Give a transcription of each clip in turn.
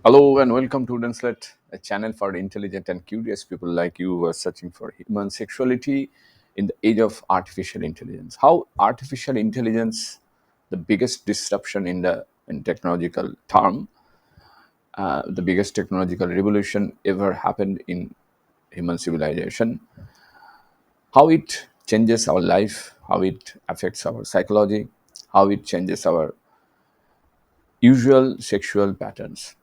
Hello and welcome to Denslet, a channel for intelligent and curious people like you who are searching for human sexuality in the age of artificial intelligence. How artificial intelligence, the biggest disruption in technological term, the biggest technological revolution ever happened in human civilization, how it changes our life, how it affects our psychology, how it changes our usual sexual patterns.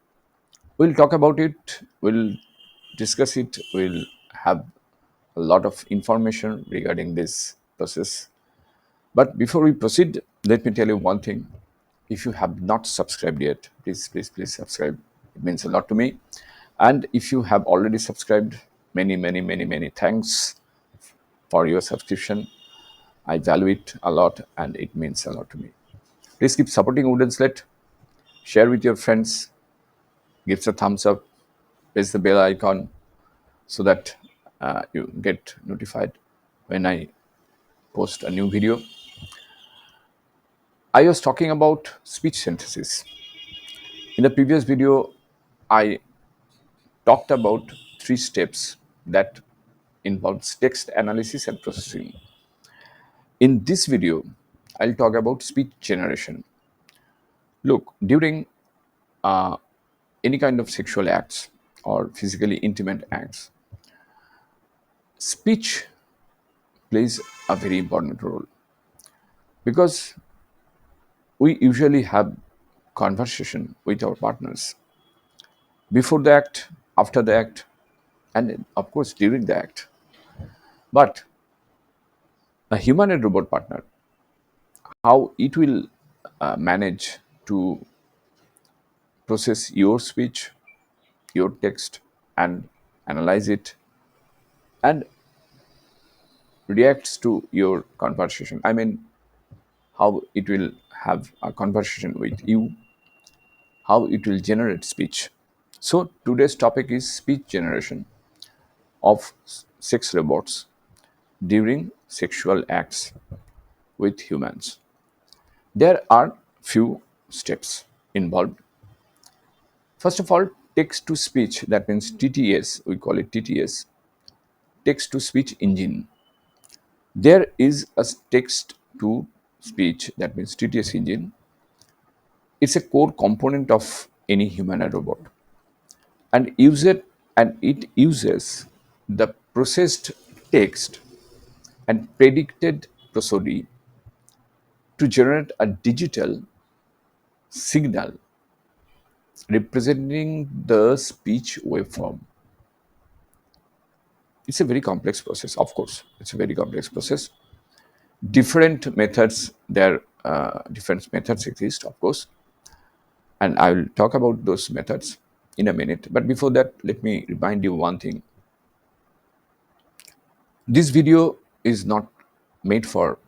We'll talk about it, we'll discuss it, we'll have a lot of information regarding this process. But before we proceed, let me tell you one thing. If you have not subscribed yet, please subscribe. It means a lot to me. And if you have already subscribed, many thanks for your subscription. I value it a lot and it means a lot to me. Please keep supporting Wooden Slet, share with your friends, give us a thumbs up, press the bell icon so that you get notified when I post a new video. I was talking about speech synthesis. In the previous video, I talked about three steps that involves text analysis and processing. In this video, I'll talk about speech generation. Look, during any kind of sexual acts or physically intimate acts, speech plays a very important role because we usually have conversation with our partners before the act, after the act, and of course during the act. But a human and robot partner, how it will manage to process your speech, your text, and analyze it and reacts to your conversation. I mean, how it will have a conversation with you, how it will generate speech. So today's topic is speech generation of sex robots during sexual acts with humans. There are few steps involved. First of all, text to speech, that means TTS, we call it TTS, text to speech engine. There is a text to speech, that means TTS engine. It's a core component of any human or robot, and it uses the processed text and predicted prosody to generate a digital signal representing the speech waveform. It's a very complex process, of course. It's a very complex process. Different methods exist, of course, and I will talk about those methods in a minute. But before that, let me remind you one thing. This video is not made for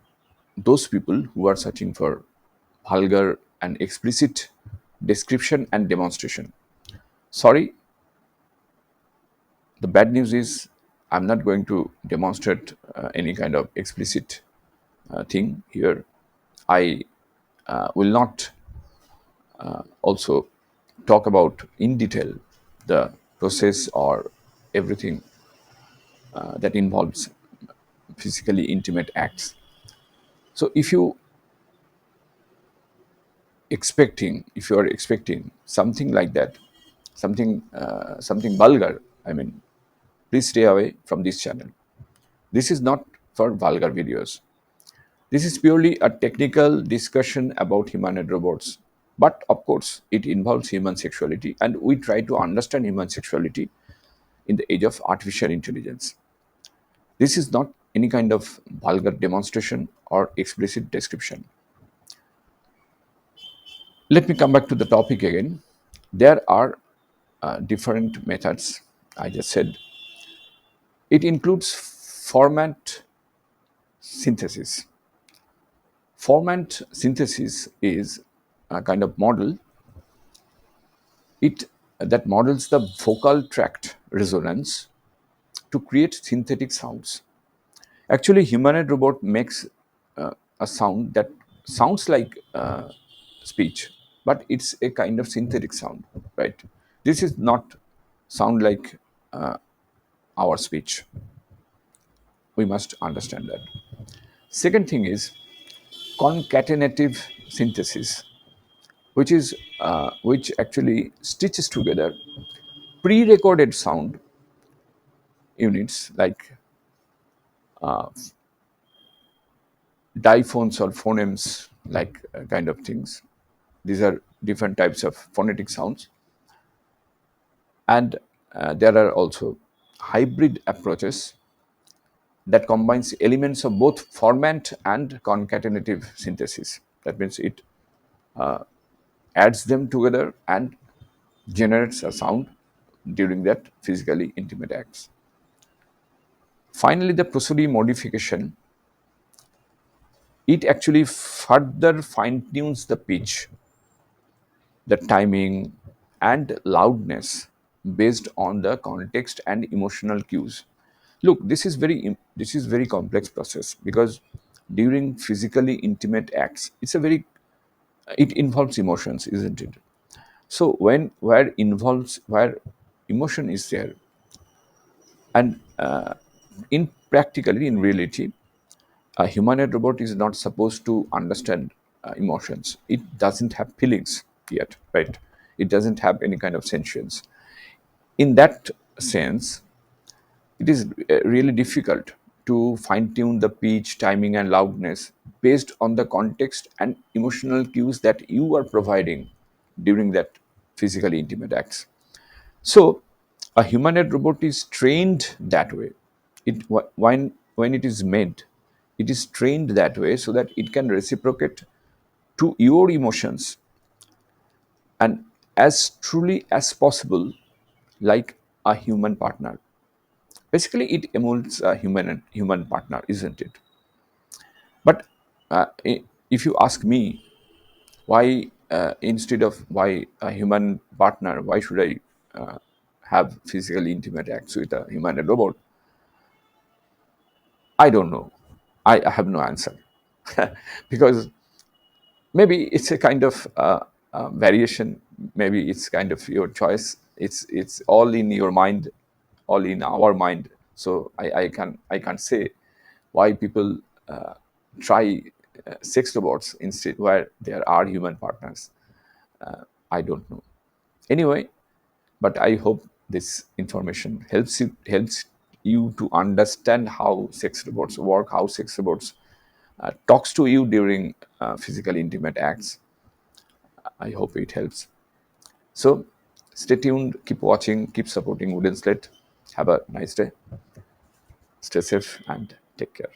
those people who are searching for vulgar and explicit description and demonstration. Sorry, the bad news is I'm not going to demonstrate any kind of explicit thing here. I will not also talk about in detail the process or everything that involves physically intimate acts. So if you are expecting something like that, something vulgar, I mean, please stay away from this channel. This is not for vulgar videos. This is purely a technical discussion about humanoid robots. But of course, it involves human sexuality, and we try to understand human sexuality in the age of artificial intelligence. This is not any kind of vulgar demonstration or explicit description. Let me come back to the topic again. There are different methods, I just said. It includes format synthesis. Format synthesis is a kind of model it that models the vocal tract resonance to create synthetic sounds. Actually, humanoid robot makes a sound that sounds like speech, but it's a kind of synthetic sound, right? This is not sound like our speech. We must understand that. Second thing is concatenative synthesis, which actually stitches together pre-recorded sound units like diphones or phonemes, like kind of things. These are different types of phonetic sounds, and there are also hybrid approaches that combines elements of both formant and concatenative synthesis. That means it adds them together and generates a sound during that physically intimate acts. Finally, the prosody modification, it actually further fine tunes the pitch, the timing, and loudness based on the context and emotional cues. Look, this is very complex process, because during physically intimate acts, it involves emotions, isn't it? So where emotion is there, and in practically in reality, a humanoid robot is not supposed to understand emotions. It doesn't have feelings yet, right? It doesn't have any kind of sentience. In that sense, it is really difficult to fine tune the pitch, timing, and loudness based on the context and emotional cues that you are providing during that physically intimate acts. So, a humanoid robot is trained that way. When it is made, it is trained that way so that it can reciprocate to your emotions, and as truly as possible, like a human partner. Basically, it emulates a human partner, isn't it? But if you ask me, why instead of why a human partner, why should I have physically intimate acts with a human robot? I don't know. I have no answer. Because maybe it's a kind of variation. Maybe it's kind of your choice. It's all in your mind, all in our mind. So I can't say why people try sex robots instead where there are human partners. I don't know. Anyway, but I hope this information helps you to understand how sex robots work, how sex robots talks to you during physically intimate acts. I hope it helps. So stay tuned, keep watching, keep supporting Wooden Slate. Have a nice day. Stay safe and take care.